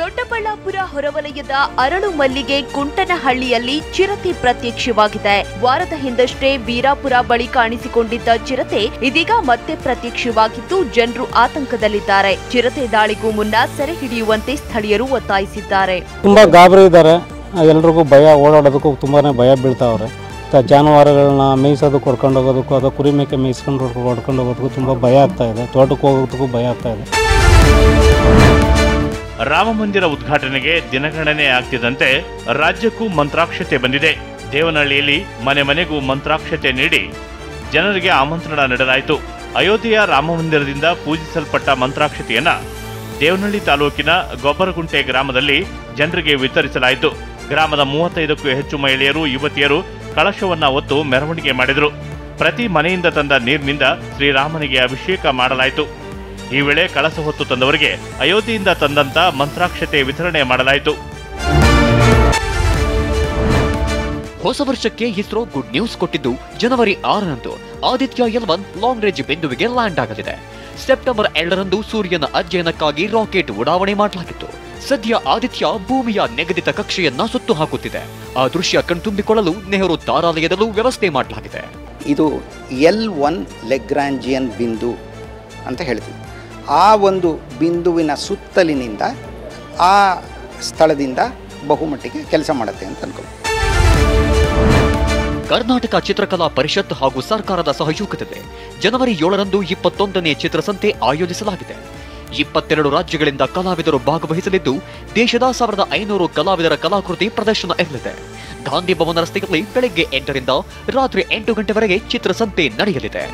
ದೊಡ್ಡಬಳ್ಳಾಪುರ ಹೊರವಲಯದ ಅರಳು ಮಲ್ಲಿಗೆ ಕುಂಟನಹಳ್ಳಿಯಲ್ಲಿ ಚಿರತೆ ಪ್ರತ್ಯಕ್ಷವಾಗಿದೆ. ವಾರದ ಹಿಂದಷ್ಟೇ ಬೀರಾಪುರ ಬಳಿ ಕಾಣಿಸಿಕೊಂಡಿದ್ದ ಚಿರತೆ ಇದೀಗ ಮತ್ತೆ ಪ್ರತ್ಯಕ್ಷವಾಗಿದ್ದು ಜನರು ಆತಂಕದಲ್ಲಿದ್ದಾರೆ. ಚಿರತೆ ದಾಳಿಗೂ ಮುನ್ನ ಸೆರೆ ಹಿಡಿಯುವಂತೆ ಸ್ಥಳೀಯರು ಒತ್ತಾಯಿಸಿದ್ದಾರೆ. ತುಂಬಾ ಗಾಬರಿ ಇದ್ದಾರೆ. ಎಲ್ಲರಿಗೂ ಭಯ, ಓಡಾಡೋದಕ್ಕೂ ತುಂಬಾನೇ ಭಯ ಬೀಳ್ತಾವ್ರೆ. ಜಾನುವಾರುಗಳನ್ನ ಮೇಯಿಸೋದಕ್ಕೆ ಹೊಡ್ಕೊಂಡು ಹೋಗೋದಕ್ಕೂ ಅಥವಾ ಕುರಿ ಮೇಕೆ ಮೇಯಿಸ್ಕೊಂಡು ಹೊಡ್ಕೊಂಡು ಹೋಗೋದಕ್ಕೂ ತುಂಬ ಭಯ ಆಗ್ತಾ ಇದೆ. ತೋಟಕ್ಕೆ ಹೋಗೋದಕ್ಕೂ ಭಯ ಆಗ್ತಾ ಇದೆ. ರಾಮಮಂದಿರ ಉದ್ಘಾಟನೆಗೆ ದಿನಗಣನೆ ಆಗ್ತಿದ್ದಂತೆ ರಾಜ್ಯಕ್ಕೂ ಮಂತ್ರಾಕ್ಷತೆ ಬಂದಿದೆ. ದೇವನಹಳ್ಳಿಯಲ್ಲಿ ಮನೆ ಮನೆಗೂ ಮಂತ್ರಾಕ್ಷತೆ ನೀಡಿ ಜನರಿಗೆ ಆಮಂತ್ರಣ ನೀಡಲಾಯಿತು. ಅಯೋಧ್ಯೆಯ ರಾಮಮಂದಿರದಿಂದ ಪೂಜಿಸಲ್ಪಟ್ಟ ಮಂತ್ರಾಕ್ಷತೆಯನ್ನ ದೇವನಹಳ್ಳಿ ತಾಲೂಕಿನ ಗೊಬ್ಬರಗುಂಟೆ ಗ್ರಾಮದಲ್ಲಿ ಜನರಿಗೆ ವಿತರಿಸಲಾಯಿತು. ಗ್ರಾಮದ 35ಕ್ಕೂ ಹೆಚ್ಚು ಮಹಿಳೆಯರು, ಯುವತಿಯರು ಕಳಶವನ್ನ ಹೊತ್ತು ಮೆರವಣಿಗೆ ಮಾಡಿದರು. ಪ್ರತಿ ಮನೆಯಿಂದ ತಂದ ನೀರಿನಿಂದ ಶ್ರೀರಾಮನಿಗೆ ಅಭಿಷೇಕ ಮಾಡಲಾಯಿತು. ಈ ವೇಳೆ ಕಳಸ ಹೊತ್ತು ತಂದವರಿಗೆ ಅಯೋಧ್ಯೆಯಿಂದ ತಂದಂತ ಮಂತ್ರಾಕ್ಷತೆ ವಿತರಣೆ ಮಾಡಲಾಯಿತು. ಹೊಸ ವರ್ಷಕ್ಕೆ ಇಸ್ರೋ ಗುಡ್ ನ್ಯೂಸ್ ಕೊಟ್ಟಿದ್ದು ಜನವರಿ 6ರಂದು ಆದಿತ್ಯ L1 ಲಾಂಗ್ ರೇಂಜ್ ಬಿಂದುವಿಗೆ ಲ್ಯಾಂಡ್ ಆಗಲಿದೆ. ಸೆಪ್ಟೆಂಬರ್ 2ರಂದು ಸೂರ್ಯನ ಅಧ್ಯಯನಕ್ಕಾಗಿ ರಾಕೆಟ್ ಉಡಾವಣೆ ಮಾಡಲಾಗಿತ್ತು. ಸದ್ಯ ಆದಿತ್ಯ ಭೂಮಿಯ ನಿಗದಿತ ಕಕ್ಷೆಯನ್ನ ಸುತ್ತು ಹಾಕುತ್ತಿದೆ. ಆ ದೃಶ್ಯ ಕಣ್ತುಂಬಿಕೊಳ್ಳಲು ನೆಹರು ತಾರಾಲಯದಲ್ಲೂ ವ್ಯವಸ್ಥೆ ಮಾಡಲಾಗಿದೆ. ಇದು L1 ಲೆಗ್ರಾಂಜಿಯನ್ ಬಿಂದು ಅಂತ ಹೇಳ್ತೀವಿ. ಆ ಒಂದು ಬಿಂದುವಿನ ಸುತ್ತಲಿನಿಂದ ಆ ಸ್ಥಳದಿಂದ ಬಹುಮಟ್ಟಿಗೆ ಕೆಲಸ ಮಾಡುತ್ತೆ ಅಂತ ಅನ್ಕೊಳ್ಳಿ. ಕರ್ನಾಟಕ ಚಿತ್ರಕಲಾ ಪರಿಷತ್ ಹಾಗೂ ಸರ್ಕಾರದ ಸಹಯೋಗದಲ್ಲಿ ಜನವರಿ 7ರಂದು 21ನೇ ಚಿತ್ರಸಂತೆ ಆಯೋಜಿಸಲಾಗಿದೆ. 22 ರಾಜ್ಯಗಳಿಂದ ಕಲಾವಿದರು ಭಾಗವಹಿಸಲಿದ್ದು ದೇಶದ 1500 ಕಲಾವಿದರ ಕಲಾಕೃತಿ ಪ್ರದರ್ಶನ ಇರಲಿದೆ. ಗಾಂಧಿ ಭವನ ರಸ್ತೆಯಲ್ಲಿ ಬೆಳಗ್ಗೆ 8ರಿಂದ ರಾತ್ರಿ 8 ಗಂಟೆವರೆಗೆ ಚಿತ್ರಸಂತೆ ನಡೆಯಲಿದೆ.